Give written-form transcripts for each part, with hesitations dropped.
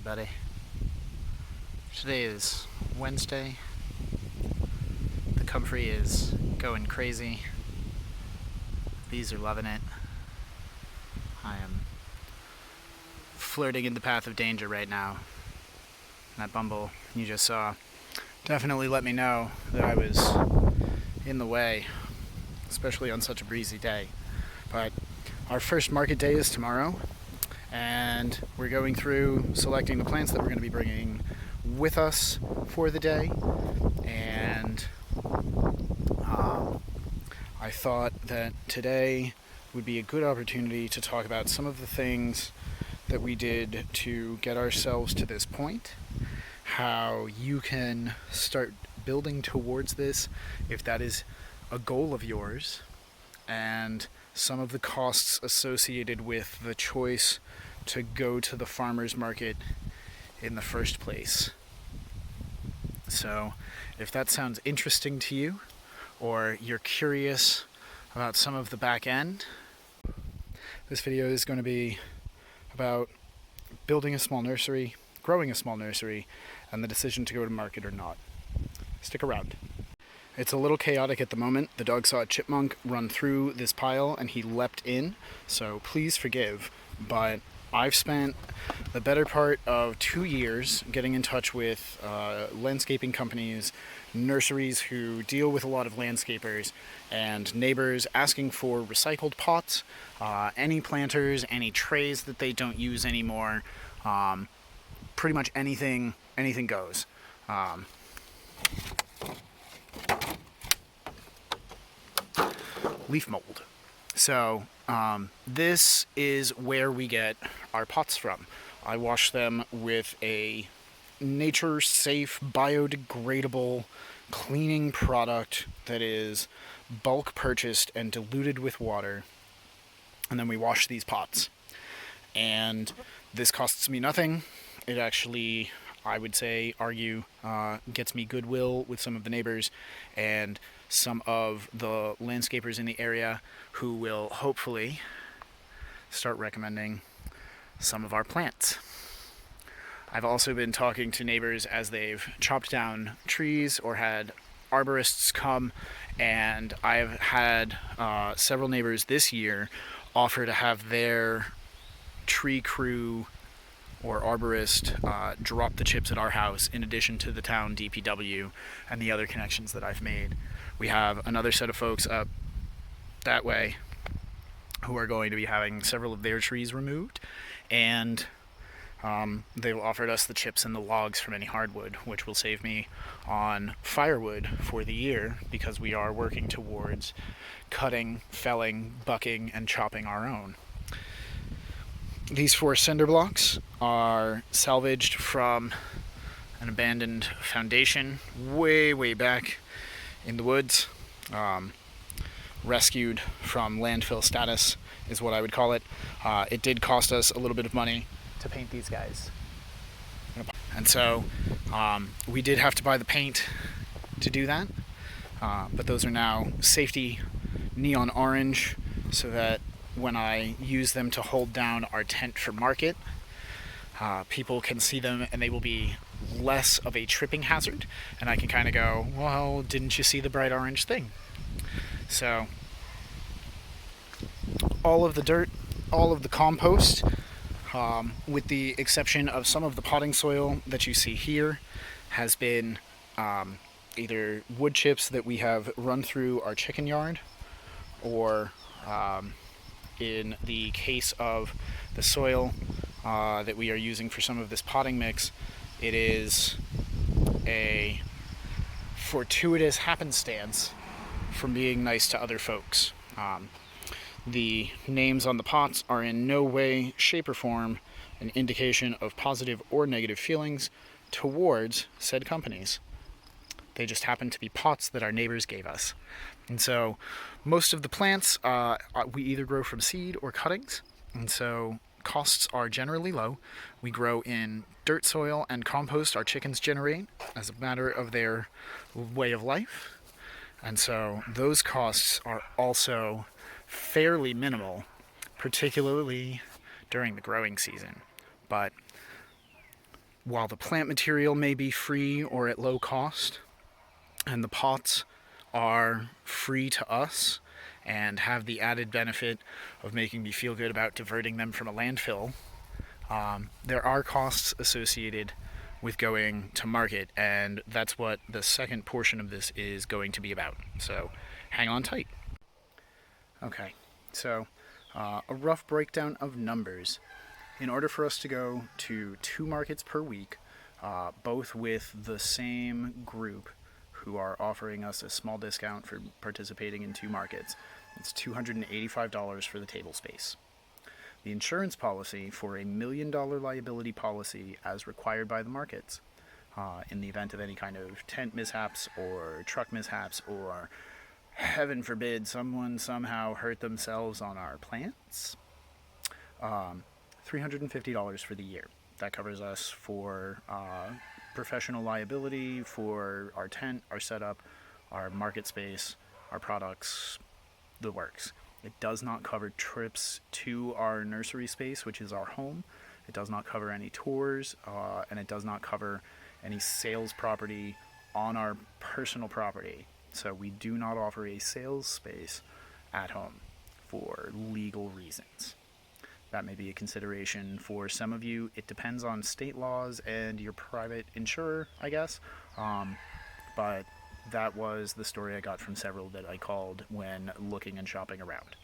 everybody. Today is Wednesday. The comfrey is going crazy. Bees are loving it. I am flirting in the path of danger right now. That bumble you just saw definitely let me know that I was in the way, especially on such a breezy day. But our first market day is tomorrow, and we're going through selecting the plants that we're going to be bringing with us for the day. And I thought that today would be a good opportunity to talk about some of the things that we did to get ourselves to this point, how you can start building towards this if that is a goal of yours, and some of the costs associated with the choice to go to the farmer's market in the first place. So if that sounds interesting to you, or you're curious about some of the back end, this video is going to be about building a small nursery, growing a small nursery, and the decision to go to market or not. Stick around. It's a little chaotic at the moment. The dog saw a chipmunk run through this pile and he leapt in, so please forgive, but I've spent the better part of 2 years getting in touch with landscaping companies, nurseries who deal with a lot of landscapers, and neighbors asking for recycled pots, any planters, any trays that they don't use anymore. Pretty much anything goes. Leaf mold. So this is where we get our pots from. I wash them with a nature-safe, biodegradable cleaning product that is bulk purchased and diluted with water, and then we wash these pots. And this costs me nothing. It actually, I would say, gets me goodwill with some of the neighbors and some of the landscapers in the area who will hopefully start recommending some of our plants. I've also been talking to neighbors as they've chopped down trees or had arborists come, and I've had several neighbors this year offer to have their tree crew or arborist drop the chips at our house in addition to the town DPW and the other connections that I've made. We have another set of folks up that way who are going to be having several of their trees removed, and they've offered us the chips and the logs from any hardwood, which will save me on firewood for the year because we are working towards cutting, felling, bucking, and chopping our own. These 4 cinder blocks are salvaged from an abandoned foundation way back in the woods. Rescued from landfill status is what I would call it. It did cost us a little bit of money to paint these guys. And so we did have to buy the paint to do that. But those are now safety neon orange so that when I use them to hold down our tent for market, people can see them and they will be less of a tripping hazard, and I can kind of go, well, didn't you see the bright orange thing? So all of the dirt, all of the compost, with the exception of some of the potting soil that you see here, has been either wood chips that we have run through our chicken yard, or in the case of the soil that we are using for some of this potting mix, it is a fortuitous happenstance from being nice to other folks. The names on the pots are in no way, shape, or form an indication of positive or negative feelings towards said companies. They just happen to be pots that our neighbors gave us. And so most of the plants we either grow from seed or cuttings, and so costs are generally low. We grow in dirt soil and compost our chickens generate as a matter of their way of life. And so those costs are also fairly minimal, particularly during the growing season. But While the plant material may be free or at low cost, and the pots are free to us and have the added benefit of making me feel good about diverting them from a landfill, there are costs associated with going to market, and that's what the second portion of this is going to be about. So hang on tight. Okay, so a rough breakdown of numbers. In order for us to go to 2 markets per week, both with the same group who are offering us a small discount for participating in 2 markets, it's $285 for the table space. The insurance policy for a $1 million liability policy as required by the markets, in the event of any kind of tent mishaps or truck mishaps, or heaven forbid someone somehow hurt themselves on our plants, $350 for the year. That covers us for professional liability for our tent, our setup, our market space, our products, the works. It does not cover trips to our nursery space, which is our home. It does not cover any tours, and it does not cover any sales property on our personal property. So we do not offer a sales space at home for legal reasons. That may be a consideration for some of you. It depends on state laws and your private insurer, I guess. But that was the story I got from several that I called when looking and shopping around.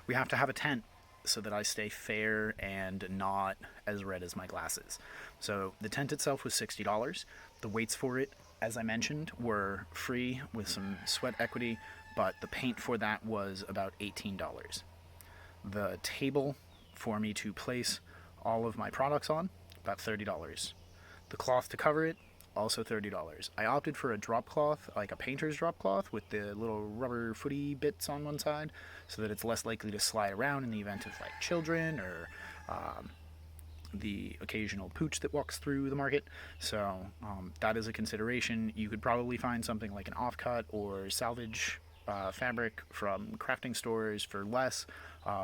We have to have a tent so that I stay fair and not as red as my glasses. So the tent itself was $60. The weights for it, as I mentioned, were free with some sweat equity, but the paint for that was about $18. The table for me to place all of my products on, about $30. The cloth to cover it, also $30. I opted for a drop cloth, like a painter's drop cloth with the little rubber footy bits on one side, so that it's less likely to slide around in the event of like children or the occasional pooch that walks through the market. So that is a consideration. You could probably find something like an offcut or salvage fabric from crafting stores for less,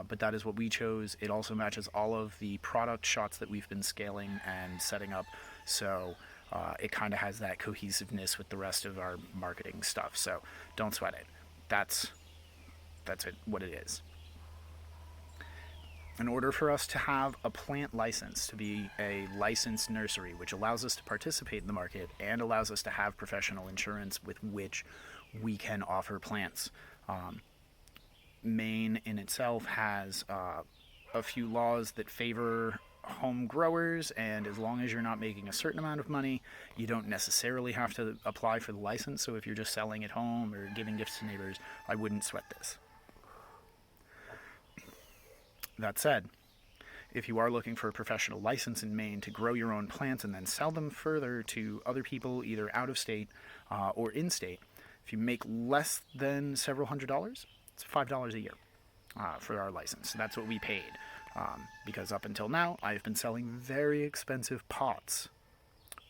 but that is what we chose. It also matches all of the product shots that we've been scaling and setting up, so it kind of has that cohesiveness with the rest of our marketing stuff. So don't sweat it. That's what it is. In order for us to have a plant license, to be a licensed nursery, which allows us to participate in the market and allows us to have professional insurance with which we can offer plants. Maine in itself has a few laws that favor home growers, and as long as you're not making a certain amount of money, you don't necessarily have to apply for the license. So if you're just selling at home or giving gifts to neighbors, I wouldn't sweat this. That said, if you are looking for a professional license in Maine to grow your own plants and then sell them further to other people either out of state or in state, if you make less than several $100s, it's $5 a year for our license. That's what we paid, because up until now I've been selling very expensive pots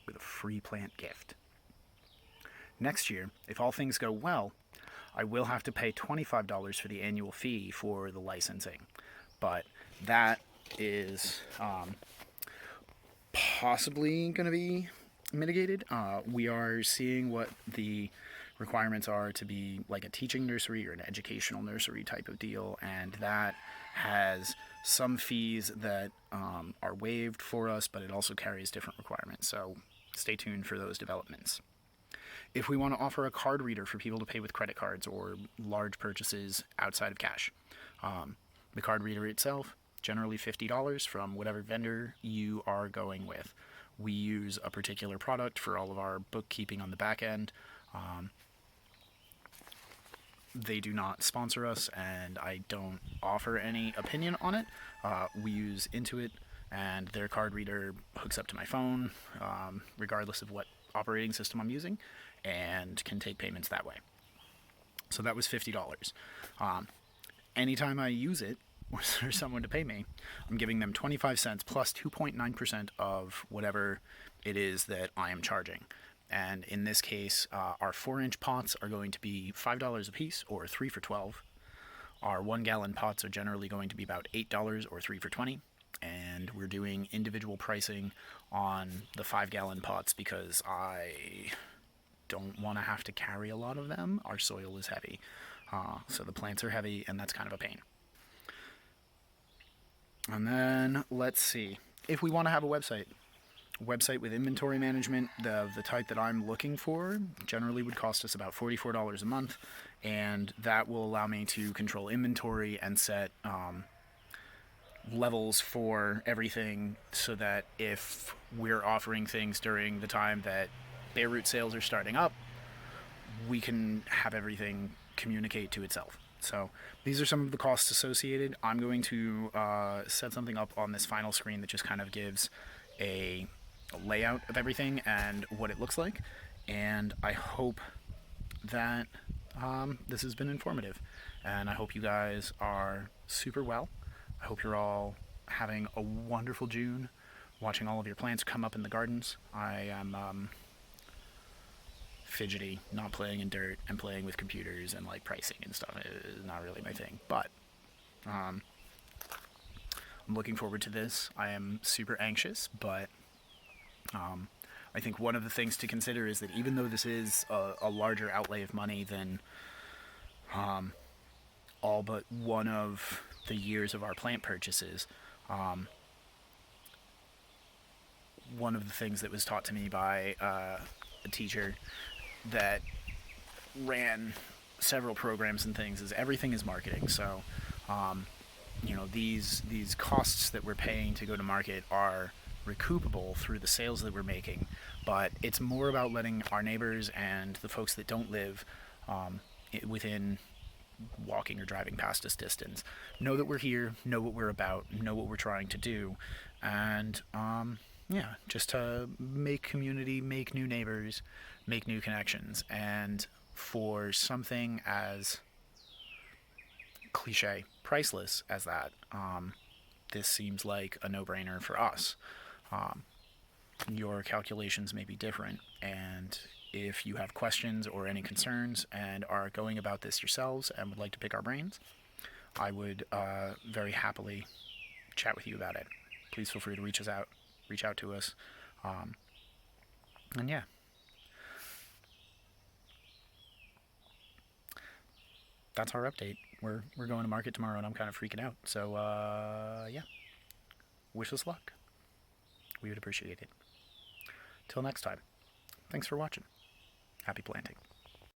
with a free plant gift. Next year, if all things go well, I will have to pay $25 for the annual fee for the licensing. But that is possibly going to be mitigated. We are seeing what the requirements are to be like a teaching nursery or an educational nursery type of deal, and that has some fees that are waived for us, but it also carries different requirements. So stay tuned for those developments. If we want to offer a card reader for people to pay with credit cards or large purchases outside of cash, the card reader itself, generally $50 from whatever vendor you are going with. We use a particular product for all of our bookkeeping on the back end. They do not sponsor us, and I don't offer any opinion on it. We use Intuit, and their card reader hooks up to my phone, regardless of what operating system I'm using, and can take payments that way. So that was $50. Anytime I use it, or for someone to pay me, I'm giving them 25 cents plus 2.9% of whatever it is that I am charging. And in this case, our 4-inch pots are going to be $5 a piece, or 3 for $12. Our 1-gallon pots are generally going to be about $8, or 3 for $20. And we're doing individual pricing on the 5-gallon pots because I don't want to have to carry a lot of them. Our soil is heavy, so the plants are heavy, and that's kind of a pain. And then let's see, if we want to have a website with inventory management, the type that I'm looking for, generally would cost us about $44 a month, and that will allow me to control inventory and set levels for everything, so that if we're offering things during the time that bare root sales are starting up, we can have everything communicate to itself. So these are some of the costs associated. I'm going to set something up on this final screen that just kind of gives a layout of everything and what it looks like, and I hope that this has been informative, and I hope you guys are super well. I hope you're all having a wonderful June, watching all of your plants come up in the gardens. I am fidgety, not playing in dirt and playing with computers and like pricing and stuff. It is not really my thing, but I'm looking forward to this. I am super anxious, but I think one of the things to consider is that even though this is a larger outlay of money than all but one of the years of our plant purchases, one of the things that was taught to me by a teacher that ran several programs and things is everything is marketing. So these costs that we're paying to go to market are recoupable through the sales that we're making, but it's more about letting our neighbors and the folks that don't live within walking or driving past us distance know that we're here, know what we're about, know what we're trying to do, and just to make community, make new neighbors, make new connections. And for something as cliche, priceless as that, this seems like a no-brainer for us. Your calculations may be different, and if you have questions or any concerns and are going about this yourselves and would like to pick our brains, I would very happily chat with you about it. Please feel free to reach out to us, and yeah, that's our update. We're going to market tomorrow, and I'm kind of freaking out. So yeah, wish us luck. We would appreciate it. Till next time, thanks for watching. Happy planting.